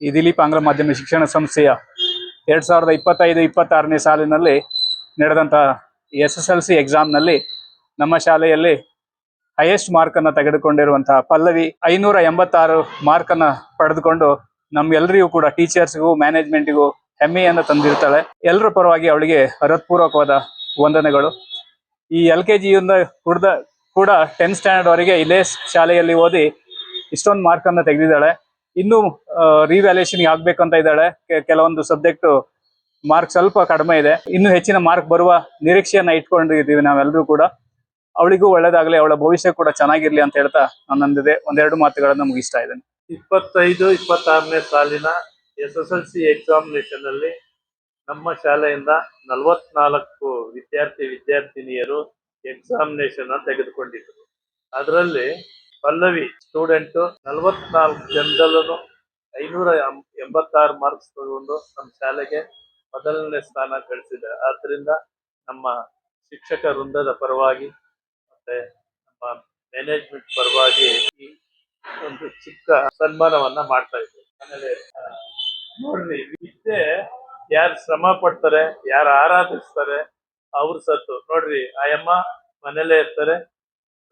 ಈ ದಿಲೀಪ್ ಆಂಗ್ಲ ಮಾಧ್ಯಮ ಶಿಕ್ಷಣ ಸಂಸ್ಥೆಯ 2025-26ನೇ ಸಾಲಿನಲ್ಲಿ ನಡೆದಂಥ SSLC ಎಕ್ಸಾಮ್ನಲ್ಲಿ ನಮ್ಮ ಶಾಲೆಯಲ್ಲಿ ಹೈಯೆಸ್ಟ್ ಮಾರ್ಕನ್ನು ತೆಗೆದುಕೊಂಡಿರುವಂತಹ ಪಲ್ಲವಿ 586 ಮಾರ್ಕನ್ನು ಪಡೆದುಕೊಂಡು ನಮ್ಮೆಲ್ಲರಿಗೂ ಕೂಡ ಟೀಚರ್ಸ್ಗೂ ಮ್ಯಾನೇಜ್ಮೆಂಟ್ಗೂ ಹೆಮ್ಮೆಯನ್ನು ತಂದಿರ್ತಾಳೆ. ಎಲ್ಲರ ಪರವಾಗಿ ಅವಳಿಗೆ ಹೃತ್ಪೂರ್ವಕವಾದ ವಂದನೆಗಳು. ಈ LKG ಯಿಂದ ಕೂಡ 10th ಸ್ಟ್ಯಾಂಡರ್ಡ್ ವರೆಗೆ ಇಲ್ಲೇ ಶಾಲೆಯಲ್ಲಿ ಓದಿ ಇಷ್ಟೊಂದು ಮಾರ್ಕನ್ನು ತೆಗೆದಿದ್ದಾಳೆ. ಇನ್ನೂ ರಿವ್ಯಾಲ್ಯೂಯೇಷನ್ ಆಗ್ಬೇಕಂತ ಇದ್ದಾಳೆ. ಕೆಲವೊಂದು ಸಬ್ಜೆಕ್ಟ್ ಮಾರ್ಕ್ ಸ್ವಲ್ಪ ಕಡಿಮೆ ಇದೆ. ಇನ್ನೂ ಹೆಚ್ಚಿನ ಮಾರ್ಕ್ ಬರುವ ನಿರೀಕ್ಷೆಯನ್ನ ಇಟ್ಕೊಂಡಿದ್ದೀವಿ ನಾವೆಲ್ಲರೂ ಕೂಡ. ಅವಳಿಗೂ ಒಳ್ಳೇದಾಗಲಿ, ಅವಳ ಭವಿಷ್ಯ ಕೂಡ ಚೆನ್ನಾಗಿರ್ಲಿ ಅಂತ ಹೇಳ್ತಾ ನನ್ನೊಂದಿದೆ ಒಂದೆರಡು ಮಾತುಗಳನ್ನು ಮುಗಿಸ್ತಾ ಇದ್ದೇನೆ. 25-26ನೇ ಸಾಲಿನ SSLC ಎಕ್ಸಾಮಿನೇಷನ್ ಅಲ್ಲಿ ನಮ್ಮ ಶಾಲೆಯಿಂದ 44 ವಿದ್ಯಾರ್ಥಿನಿಯರು ಎಕ್ಸಾಮಿನೇಷನ್ ತೆಗೆದುಕೊಂಡಿದ್ರು. ಅದರಲ್ಲಿ ಪಲ್ಲವಿ ಸ್ಟೂಡೆಂಟ್ 44 ಜನದಲ್ಲೂ 586 ಮಾರ್ಕ್ಸ್ ತಗೊಂಡು ನಮ್ಮ ಶಾಲೆಗೆ ಮೊದಲನೇ ಸ್ಥಾನ ಗಳಿಸಿದೆ. ಆದ್ರಿಂದ ನಮ್ಮ ಶಿಕ್ಷಕ ವೃಂದದ ಪರವಾಗಿ ಮತ್ತೆ ನಮ್ಮ ಮ್ಯಾನೇಜ್ಮೆಂಟ್ ಪರವಾಗಿ ಈ ಒಂದು ಚಿಕ್ಕ ಸನ್ಮಾನವನ್ನ ಮಾಡ್ತಾ ಇದ್ದೀವಿ. ಆಮೇಲೆ ನೋಡ್ರಿ, ವಿದ್ಯೆ ಯಾರು ಶ್ರಮ ಪಡ್ತಾರೆ, ಯಾರು ಆರಾಧಿಸ್ತಾರೆ ಅವ್ರ ಸತ್ತು. ನೋಡ್ರಿ, ಆಯಮ್ಮ ಮನೇಲೆ ಇರ್ತಾರೆ,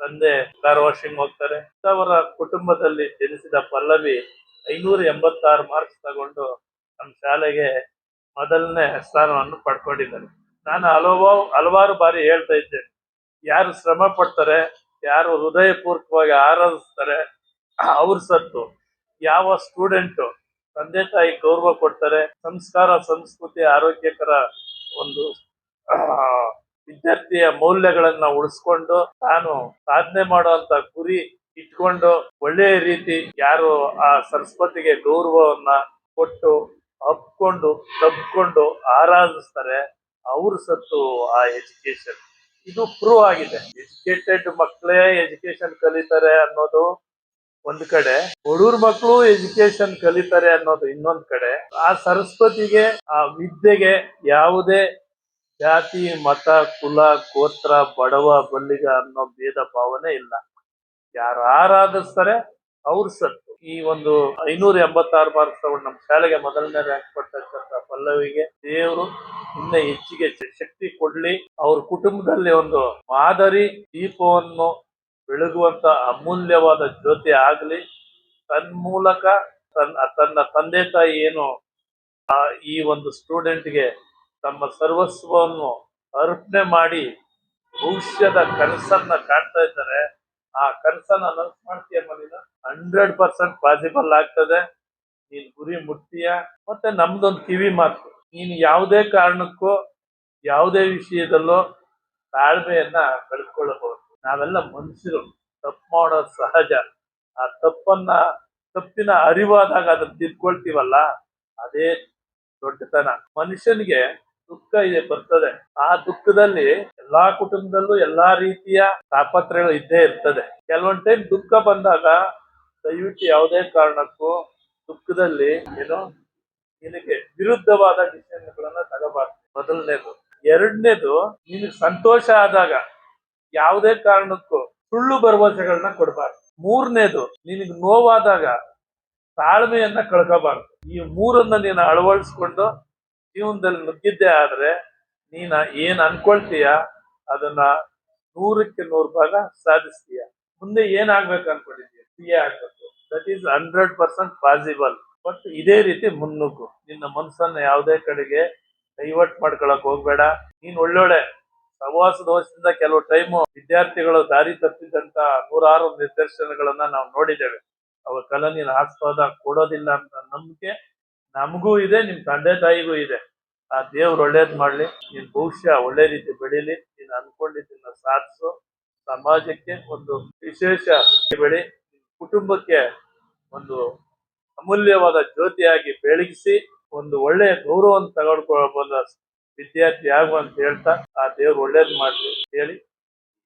ತಂದೆ ಕಾರ್ ವಾಷಿಂಗ್ ಹೋಗ್ತಾರೆ. ಅವರ ಕುಟುಂಬದಲ್ಲಿ ಜನಿಸಿದ ಪಲ್ಲವಿ 586 ಮಾರ್ಕ್ಸ್ ತಗೊಂಡು ನಮ್ಮ ಶಾಲೆಗೆ ಮೊದಲನೇ ಸ್ಥಾನವನ್ನು ಪಡ್ಕೊಂಡಿದ್ದಾರೆ. ನಾನು ಹಲವಾರು ಬಾರಿ ಹೇಳ್ತಾ ಇದ್ದೇನೆ, ಯಾರು ಶ್ರಮ ಪಡ್ತಾರೆ, ಯಾರು ಹೃದಯಪೂರ್ವಕವಾಗಿ ಆರಾಧಿಸ್ತಾರೆ ಅವ್ರ ಸತ್ತು. ಯಾವ ಸ್ಟೂಡೆಂಟ್ ತಂದೆ ತಾಯಿ ಗೌರವ ಕೊಡ್ತಾರೆ, ಸಂಸ್ಕಾರ ಸಂಸ್ಕೃತಿ ಆರೋಗ್ಯಕರ ಒಂದು ವಿದ್ಯಾರ್ಥಿಯ ಮೌಲ್ಯಗಳನ್ನ ಉಳಿಸ್ಕೊಂಡು ತಾನು ಸಾಧನೆ ಮಾಡುವಂತ ಗುರಿ ಇಟ್ಕೊಂಡು ಒಳ್ಳೆಯ ರೀತಿ ಯಾರು ಆ ಸರಸ್ವತಿಗೆ ಗೌರವವನ್ನ ಕೊಟ್ಟು ಅಪ್ಕೊಂಡು ತಬ್ಕೊಂಡು ಆರಾಧಿಸ್ತಾರೆ ಅವ್ರ ಸತ್ತು ಆ ಎಜುಕೇಶನ್. ಇದು ಪ್ರೂವ್ ಆಗಿದೆ. ಎಜುಕೇಟೆಡ್ ಮಕ್ಕಳೇ ಎಜುಕೇಶನ್ ಕಲಿತಾರೆ ಅನ್ನೋದು ಒಂದ್ ಕಡೆ, ಬಡವ್ರ ಮಕ್ಕಳು ಎಜುಕೇಶನ್ ಕಲಿತಾರೆ ಅನ್ನೋದು ಇನ್ನೊಂದ್ ಕಡೆ. ಆ ಸರಸ್ವತಿಗೆ, ಆ ವಿದ್ಯೆಗೆ ಯಾವುದೇ ಜಾತಿ ಮತ ಕುಲ ಗೋತ್ರ ಬಡವ ಬಲ್ಲಿಗ ಅನ್ನೋ ಭೇದ ಭಾವನೆ ಇಲ್ಲ. ಯಾರು ಆರಾಧಿಸ್ತಾರೆ ಅವ್ರ ಸತ್ತು. ಈ ಒಂದು 586 ಮಾರ್ಕ್ಸ್ ತಗೊಂಡು ನಮ್ಮ ಶಾಲೆಗೆ ಮೊದಲನೇ ರ್ಯಾಂಕ್ ಕೊಡ್ತಕ್ಕಂಥ ಪಲ್ಲವಿಗೆ ದೇವರು ಇನ್ನ ಹೆಚ್ಚಿಗೆ ಶಕ್ತಿ ಕೊಡ್ಲಿ. ಅವ್ರ ಕುಟುಂಬದಲ್ಲಿ ಒಂದು ಮಾದರಿ ದೀಪವನ್ನು ಬೆಳಗುವಂತ ಅಮೂಲ್ಯವಾದ ಜ್ಯೋತಿ ಆಗ್ಲಿ. ತನ್ಮೂಲಕ ತನ್ನ ತಂದೆ ತಾಯಿ ಏನು ಈ ಒಂದು ಸ್ಟೂಡೆಂಟ್ಗೆ ತಮ್ಮ ಸರ್ವಸ್ವವನ್ನು ಅರ್ಪಣೆ ಮಾಡಿ ಭವಿಷ್ಯದ ಕನಸನ್ನ ಕಾಣ್ತಾ ಇದ್ದಾರೆ. ಆ ಕನಸನ್ನ ನನಸು ಮಾಡ್ತೀಯಮ್ಮ ನೀನು, 100% ಪಾಸಿಬಲ್ ಆಗ್ತದೆ. ನೀನ್ ಗುರಿ ಮುಟ್ತೀಯ. ಮತ್ತೆ ನಮ್ದೊಂದು ಕಿವಿ ಮಾತು, ನೀನು ಯಾವುದೇ ಕಾರಣಕ್ಕೂ ಯಾವುದೇ ವಿಷಯದಲ್ಲೂ ತಾಳ್ಮೆಯನ್ನ ಕಳ್ಕೊಳ್ಳಬಹುದು. ನಾವೆಲ್ಲ ಮನುಷ್ಯರು, ತಪ್ಪು ಮಾಡೋದು ಸಹಜ. ಆ ತಪ್ಪಿನ ಅರಿವಾದಾಗ ಅದನ್ನ ತಿದ್ಕೊಳ್ತೀವಲ್ಲ, ಅದೇ ದೊಡ್ಡತನ. ಮನುಷ್ಯನಿಗೆ ದುಃಖ ಬರ್ತದೆ. ಆ ದುಃಖದಲ್ಲಿ ಎಲ್ಲಾ ಕುಟುಂಬದಲ್ಲೂ ಎಲ್ಲಾ ರೀತಿಯ ತಾಪತ್ರಗಳು ಇದ್ದೇ ಇರ್ತದೆ. ಕೆಲವೊಂದ್ ಟೈಮ್ ದುಃಖ ಬಂದಾಗ ದಯವಿಟ್ಟು ಯಾವುದೇ ಕಾರಣಕ್ಕೂ ದುಃಖದಲ್ಲಿ ನಿನಗೆ ವಿರುದ್ಧವಾದ ಡಿಸಿಷನ್ಗಳನ್ನ ತಗೋಬಾರ್ದು. ಮೊದಲನೇದು. ಎರಡನೇದು, ನಿನಗೆ ಸಂತೋಷ ಆದಾಗ ಯಾವುದೇ ಕಾರಣಕ್ಕೂ ಸುಳ್ಳು ಭರವಸೆಗಳನ್ನ ಕೊಡಬಾರ್ದು. ಮೂರನೇದು, ನಿನಗೆ ನೋವಾದಾಗ ತಾಳ್ಮೆಯನ್ನ ಕಳ್ಕೋಬಾರ್ದು. ಈ ಮೂರನ್ನ ನೀನು ಅಳವಡಿಸ್ಕೊಂಡು ಜೀವನದಲ್ಲಿ ನುಗ್ಗಿದ್ದೆ ಆದ್ರೆ ನೀನ ಏನ್ ಅನ್ಕೊಳ್ತೀಯ ಅದನ್ನ 100ಕ್ಕೆ 100 ಭಾಗ ಸಾಧಿಸ್ತೀಯ. ಮುಂದೆ ಏನಾಗ್ಬೇಕು ಅನ್ಕೊಂಡಿದ್ದೀಯ, CA ಆಗ್ಬೇಕು. That is 100% possible. ಬಟ್ ಇದೇ ರೀತಿ ಮುನ್ನುಗ್ಗು. ನಿನ್ನ ಮನಸ್ಸನ್ನ ಯಾವುದೇ ಕಡೆಗೆ ಡೈವರ್ಟ್ ಮಾಡ್ಕೊಳಕ್ ಹೋಗ್ಬೇಡ. ನೀನ್ ಒಳ್ಳೊಳ್ಳೆ ಸಹವಾಸ ದೋಷದಿಂದ ಕೆಲವು ಟೈಮು ವಿದ್ಯಾರ್ಥಿಗಳು ದಾರಿ ತಪ್ಪಿದಂತ 100 ನಿದರ್ಶನಗಳನ್ನ ನಾವು ನೋಡಿದ್ದೇವೆ. ಅವಕ್ಕೆಲ್ಲ ನೀನು ಆಸ್ವಾದ ಕೊಡೋದಿಲ್ಲ ಅಂತ ನಂಬಿಕೆ ನಮಗೂ ಇದೆ, ನಿಮ್ ತಂದೆ ತಾಯಿಗೂ ಇದೆ. ಆ ದೇವ್ರು ಒಳ್ಳೇದ್ ಮಾಡ್ಲಿ. ನಿನ್ ಭವಿಷ್ಯ ಒಳ್ಳೆ ರೀತಿ ಬೆಳೀಲಿ. ನೀನು ಅನ್ಕೊಂಡಿದ್ದನ್ನ ಸಾಧಿಸು. ಸಮಾಜಕ್ಕೆ ಒಂದು ವಿಶೇಷ ಬೆಳಿ, ಕುಟುಂಬಕ್ಕೆ ಒಂದು ಅಮೂಲ್ಯವಾದ ಜ್ಯೋತಿಯಾಗಿ ಬೆಳಗಿಸಿ ಒಂದು ಒಳ್ಳೆಯ ಗೌರವವನ್ನು ತಗೊಂಡ್ಕೊಳ್ಳಬಹುದ ವಿದ್ಯಾರ್ಥಿ ಆಗುವ ಅಂತ ಹೇಳ್ತಾ ಆ ದೇವ್ರು ಒಳ್ಳೇದ್ ಮಾಡ್ಲಿ ಹೇಳಿ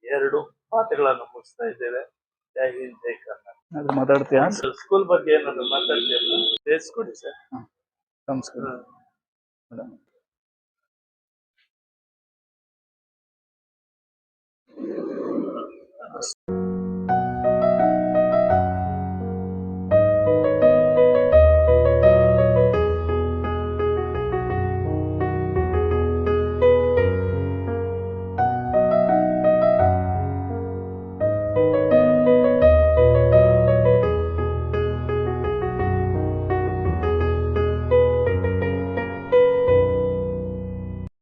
2 ಮಾತುಗಳನ್ನು ಮುಗಿಸ್ತಾ ಇದ್ದೇವೆ. ಜೈ ಹಿಂದ್, ಜೈ ಕರ್ನಾಟಕ. ಮಾತಾಡ್ತೀಯಾ? ಸ್ಕೂಲ್ ಬಗ್ಗೆ ಏನಾದ್ರು ಮಾತಾಡ್ತೀಯಲ್ಲ, ಬೇಸ್ಕೊಡಿ ಸರ್. ನಮಸ್ಕಾರ.